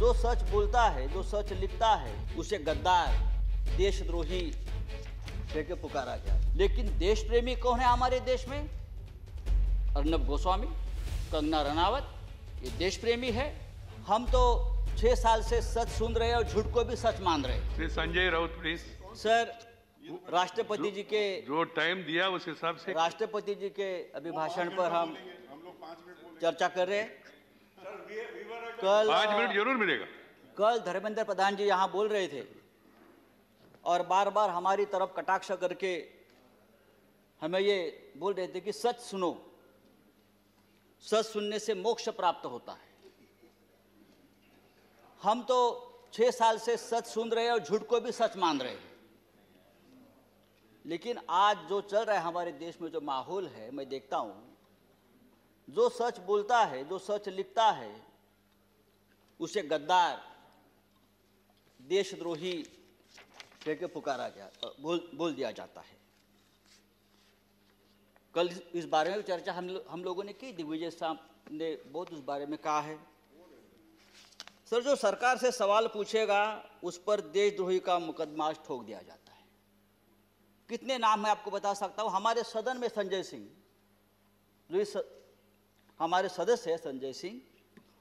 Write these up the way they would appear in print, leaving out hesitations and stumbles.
जो सच बोलता है, जो सच लिखता है, उसे गद्दार, देशद्रोही कह के पुकारा गया। लेकिन देश प्रेमी कौन है हमारे देश में? अर्नब गोस्वामी, कंगना रनावत, ये देश प्रेमी है। हम तो 6 साल से सच सुन रहे हैं और झूठ को भी सच मान रहे हैं। श्री संजय राउत प्लीज। सर, राष्ट्रपति जी के जो टाइम दिया उस हिसाब से राष्ट्रपति जी के अभिभाषण पर हम चर्चा कर रहे हैं। कल 5 मिनट जरूर मिलेगा। कल धर्मेंद्र प्रधान जी यहाँ बोल रहे थे और बार बार हमारी तरफ कटाक्ष करके हमें ये बोल रहे थे कि सच सुनो, सच सुनने से मोक्ष प्राप्त होता है। हम तो 6 साल से सच सुन रहे हैं और झूठ को भी सच मान रहे हैं। लेकिन आज जो चल रहा है हमारे देश में, जो माहौल है, मैं देखता हूं, जो सच बोलता है, जो सच लिखता है, उसे गद्दार, देशद्रोही कह के पुकारा गया, बोल दिया जाता है। कल इस बारे में चर्चा हम लोगों ने की। दिग्विजय साहब ने बहुत उस बारे में कहा है। सर, जो सरकार से सवाल पूछेगा उस पर देशद्रोही का मुकदमा ठोक दिया जाता है। कितने नाम मैं आपको बता सकता हूं। हमारे सदन में संजय सिंह, जो हमारे सदस्य है संजय सिंह,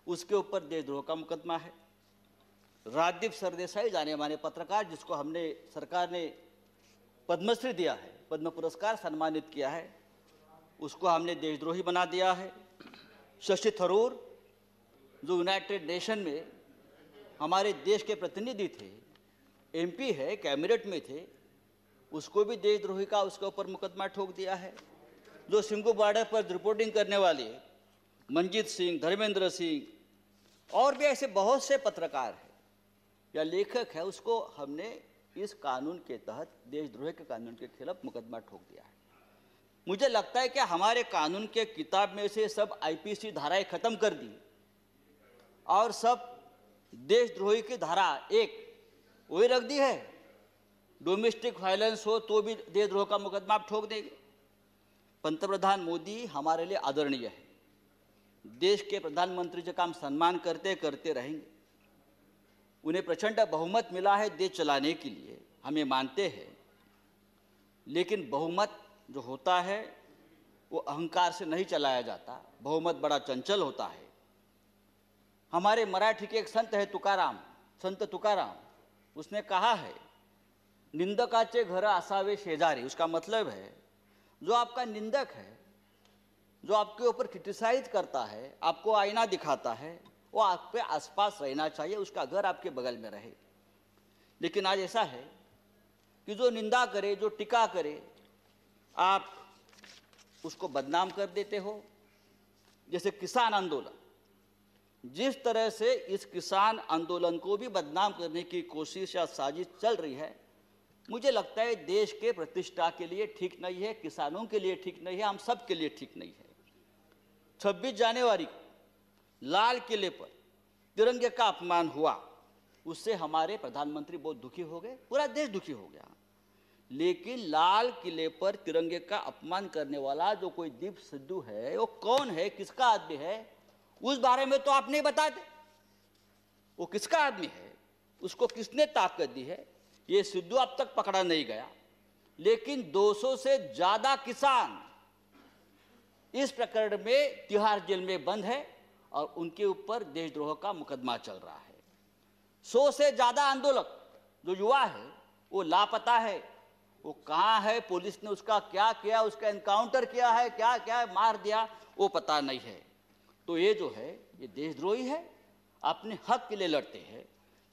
उसके ऊपर देशद्रोह का मुकदमा है। राजदीप सरदेसाई, जाने माने पत्रकार, जिसको हमने सरकार ने पद्मश्री दिया है, पद्म पुरस्कार सम्मानित किया है, उसको हमने देशद्रोही बना दिया है। शशि थरूर, जो यूनाइटेड नेशन में हमारे देश के प्रतिनिधि थे, एमपी है, कैबिनेट में थे, उसको भी देशद्रोही का उसके ऊपर मुकदमा ठोक दिया है। जो सिंघू बॉर्डर पर रिपोर्टिंग करने वाले मंजीत सिंह, धर्मेंद्र सिंह और भी ऐसे बहुत से पत्रकार हैं या लेखक है, उसको हमने इस कानून के तहत, देशद्रोह के कानून के खिलाफ मुकदमा ठोक दिया है। मुझे लगता है कि हमारे कानून के किताब में से सब आईपीसी धाराएं खत्म कर दी और सब देशद्रोही की धारा एक वही रख दी है। डोमेस्टिक वायलेंस हो तो भी देशद्रोह का मुकदमा आप ठोक देंगे। पंतप्रधान मोदी हमारे लिए आदरणीय है। देश के प्रधानमंत्री जी का हम सम्मान करते करते रहेंगे। उन्हें प्रचंड बहुमत मिला है देश चलाने के लिए, हमें मानते हैं। लेकिन बहुमत जो होता है वो अहंकार से नहीं चलाया जाता। बहुमत बड़ा चंचल होता है। हमारे मराठी के एक संत है तुकाराम, संत तुकाराम, उसने कहा है, निंदकाचे घर असावे शेजारी। उसका मतलब है, जो आपका निंदक है, जो आपके ऊपर क्रिटिसाइज करता है, आपको आईना दिखाता है, वो आपके आसपास रहना चाहिए, उसका घर आपके बगल में रहे। लेकिन आज ऐसा है कि जो निंदा करे, जो टीका करे, आप उसको बदनाम कर देते हो। जैसे किसान आंदोलन, जिस तरह से इस किसान आंदोलन को भी बदनाम करने की कोशिश या साजिश चल रही है, मुझे लगता है देश के प्रतिष्ठा के लिए ठीक नहीं है, किसानों के लिए ठीक नहीं है, हम सब के लिए ठीक नहीं है। 26 जनवरी को लाल किले पर तिरंगे का अपमान हुआ, उससे हमारे प्रधानमंत्री बहुत दुखी हो गए, पूरा देश दुखी हो गया। लेकिन लाल किले पर तिरंगे का अपमान करने वाला जो कोई दीप सिद्धू है, वो कौन है, किसका आदमी है, उस बारे में तो आप नहीं बताते। वो किसका आदमी है, उसको किसने ताकत दी है, ये सिद्धू अब तक पकड़ा नहीं गया। लेकिन 200 से ज्यादा किसान इस प्रकरण में तिहाड़ जेल में बंद है और उनके ऊपर देशद्रोह का मुकदमा चल रहा है। 100 से ज्यादा आंदोलक जो युवा है वो लापता है। वो कहाँ है, पुलिस ने उसका क्या किया, उसका एनकाउंटर किया है, क्या क्या मार दिया, वो पता नहीं है। तो ये जो है ये देशद्रोही है, अपने हक के लिए लड़ते हैं।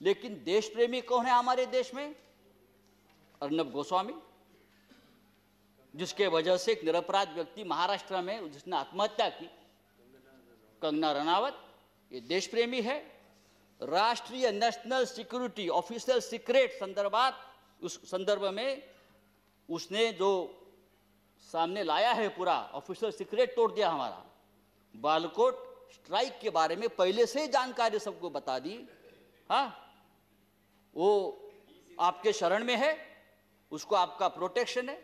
लेकिन देश प्रेमी कौन है हमारे देश में? अर्नब गोस्वामी, जिसके वजह से एक निरपराध व्यक्ति महाराष्ट्र में जिसने आत्महत्या की, कंगना रनावत, ये देश प्रेमी है। राष्ट्रीय नेशनल सिक्योरिटी ऑफिशियल सीक्रेट संदर्भात, उस संदर्भ में उसने जो सामने लाया है, पूरा ऑफिशियल सीक्रेट तोड़ दिया हमारा। बालकोट स्ट्राइक के बारे में पहले से ही जानकारी सबको बता दी। हाँ, वो आपके शरण में है, उसको आपका प्रोटेक्शन है,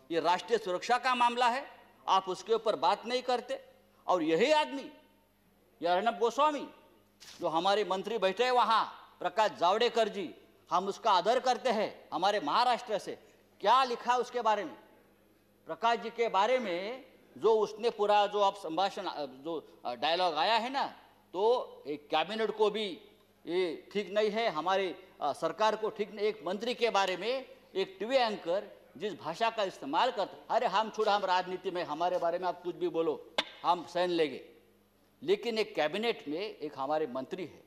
ये राष्ट्रीय सुरक्षा का मामला है, आप उसके ऊपर बात नहीं करते। और यही आदमी, ये अर्नब गोस्वामी, जो हमारे मंत्री बैठे हैं वहाँ, प्रकाश जावड़ेकर जी, हम उसका आदर करते हैं, हमारे महाराष्ट्र से। क्या लिखा उसके बारे में, प्रकाश जी के बारे में, जो उसने पूरा जो आप संभाषण जो डायलॉग आया है ना, तो एक कैबिनेट को भी ये ठीक नहीं है, हमारी सरकार को ठीक नहीं। एक मंत्री के बारे में एक टीवी एंकर जिस भाषा का इस्तेमाल करता, अरे हम छोड़, हम राजनीति में, हमारे बारे में आप कुछ भी बोलो हम सहन लेंगे। लेकिन एक कैबिनेट में एक हमारे मंत्री है,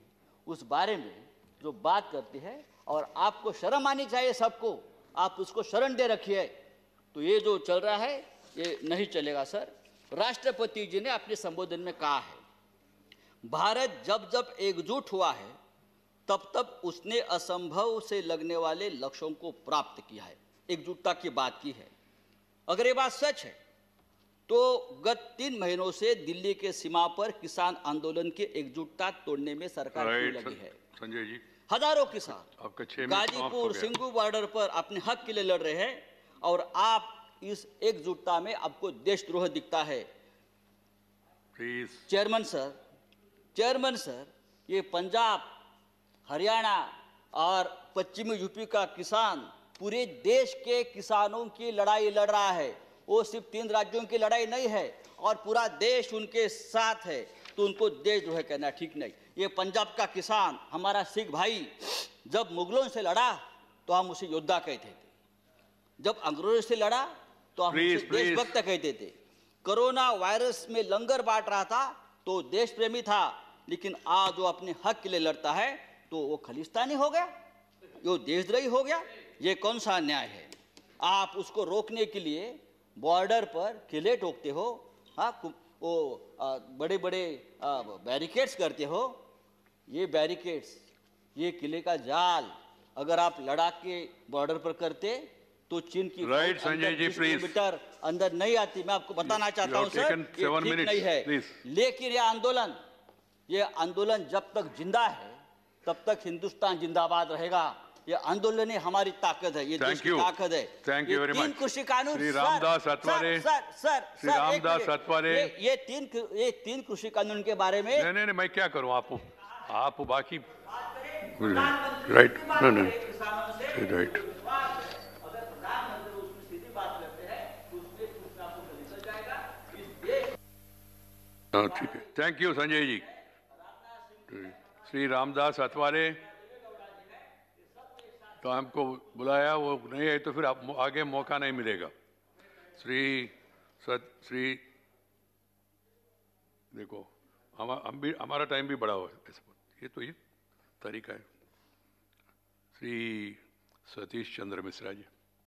उस बारे में जो बात करती है, और आपको शर्म आनी चाहिए सबको, आप उसको शरण दे रखिए। तो ये जो चल रहा है ये नहीं चलेगा सर। राष्ट्रपति जी ने अपने संबोधन में कहा है, भारत जब जब एकजुट हुआ है तब तब उसने असंभव से लगने वाले लक्ष्यों को प्राप्त किया है। एकजुटता की बात की है। अगर ये बात सच है तो गत 3 महीनों से दिल्ली के सीमा पर किसान आंदोलन की एकजुटता तोड़ने में सरकार क्यों लगी है? संजय जी, हजारों किसान आपका 6 मिनट समाप्त हो गाजीपुर गया। सिंगू बॉर्डर पर अपने हक के लिए लड़ रहे हैं, और आप इस एकजुटता में आपको देशद्रोह दिखता है। प्लीज। चेयरमैन सर, ये पंजाब, हरियाणा और पश्चिमी यूपी का किसान पूरे देश के किसानों की लड़ाई लड़ रहा है। वो सिर्फ 3 राज्यों की लड़ाई नहीं है, और पूरा देश उनके साथ है। तो उनको देशद्रोह कहना ठीक नहीं। ये पंजाब का किसान, हमारा सिख भाई, जब मुगलों से लड़ा तो हम उसे योद्धा कहते थे, जब अंग्रेजों से लड़ा तो हम उसे देशभक्त कहते थे। कोरोना वायरस में लंगर बांट रहा था तो देश प्रेमी था, लेकिन आज वो अपने हक के लिए लड़ता है तो वो खालिस्तानी हो गया, वो देशद्रोही हो गया। ये कौन सा न्याय है? आप उसको रोकने के लिए बॉर्डर पर किले ठोकते हो, हाँ, वो बड़े बड़े बैरिकेड्स करते हो। ये बैरिकेड्स, ये किले का जाल अगर आप लद्दाख के बॉर्डर पर करते तो चीन की right Sanjay ji, please. Kilometre अंदर नहीं आती। मैं आपको बताना चाहता हूं सर, ये ठीक नहीं है। लेकिन ये आंदोलन जब तक जिंदा है तब तक हिंदुस्तान जिंदाबाद रहेगा। ये आंदोलन ही हमारी ताकत है, ये देश की ताकत है। Thank you very much. 3 कृषि कानून, श्री रामदास अठवाले, श्री रामदास अठवाले, ये 3 कृषि कानून के बारे में नहीं, मैं क्या करूं? आप बाकी राइट, राइट। ठीक है, थैंक यू संजय जी। श्री रामदास अठवाले तो हमको बुलाया, वो नहीं है तो फिर आप आगे मौका नहीं मिलेगा। श्री देखो, हमारा टाइम भी बड़ा हो, ये तो ये तरीका है। श्री सतीश चंद्र मिश्रा जी।